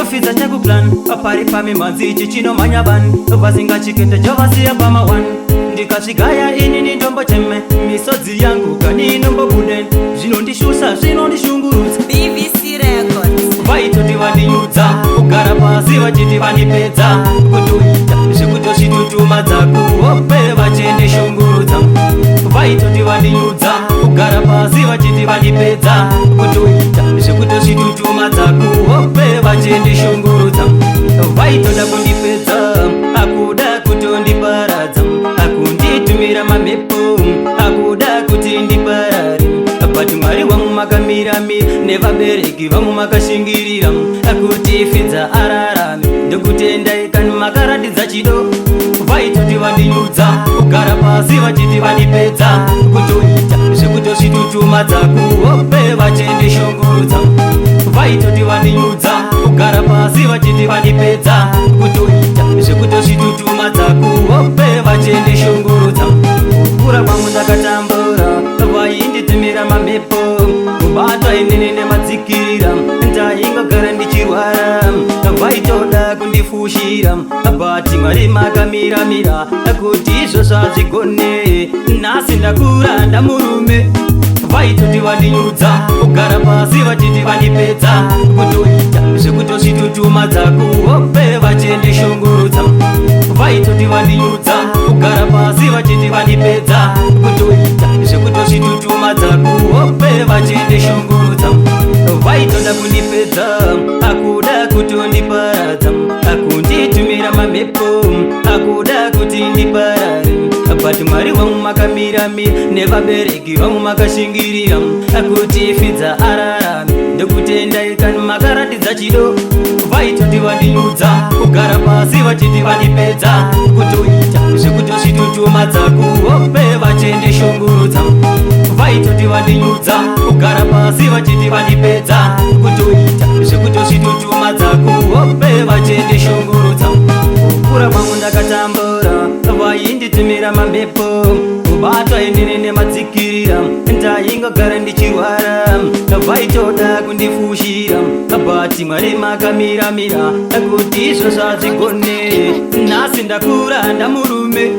Fiza changu clan apari pami manzi chichino manyaban vasinga chikete jovasiya pama one ndikasvigaya ini ni ndombo cheme misodzi yangu kani nombo buden zvinondishusha zvinondishungurudza BBC Records vaitoti vandinyudza kugara pasi vachiti vandipedza kutoita zvekutosvitutumadza kuhope vachendishungurudza vaitoti vandinyudza kugara pasi vachiti vandipedza kutoita zvekutosvitutumadza kuhope vachendishungurudza vaitoda kundipedza akuda kutondiparadza akunditumira mamhepo akuda kuti ndiparare but mwari wangu makamiramira nevabereki vangu makashingirira akuti Fidza ararame ndokutenda ikani makaratidza chido vaitoti vandinyudza kugara pasi vachiti vandipedza kutoita zvekutosvitutumadza kuhope vachendishungurudza vaitoti vandinyudza kugara pasi vachiti vandipedza kutoita zvekutosvitutumadza kuhope vachendishungurudza kukura kwangu ndakatambura vainditumira mamhepo kubatwa inini nemadzikira ndaingagara ndichirwara vaitoda kundifushira bati mwari makamiramira kuti izvo zvazvigone nhasi ndakura ndamurume vaitoti vandinyudza kugara pasi vachiti vandipedza kutoita zvekutosvitutumadza kuhope vachendishungurudza vaitoti vandinyudza kugara pasi vachiti vandipedza kutoita zvekutosvitutumadza kuhope vachendishungurudza vaitoda kundipedza akuda kutondiparadza akunditumira mamhepo akuda kuti ndiparare but mwari wangu makamiramira nevabereki vangu makashingirira akuti Fidza ararame ndokutenda ikani makaratidza chido vaitoti vandinyudza kugara pasi vachiti vandipedza kutoita zvekutosvitutumadza kuhope vachendishungurudza vaitoti vandinyudza kugara pasi vachiti vandipedza kutoita zvekutosvitutumadza kuhope vachendishungurudza kukura kwangu ndakatambura vainditumira mamhepo kubatwa inini nemadzikirira ndaingagara ndichirwara vaitoda kundifushira bati mwari makamiramira kuti izvo zvazvigone nhasi ndakura ndamurume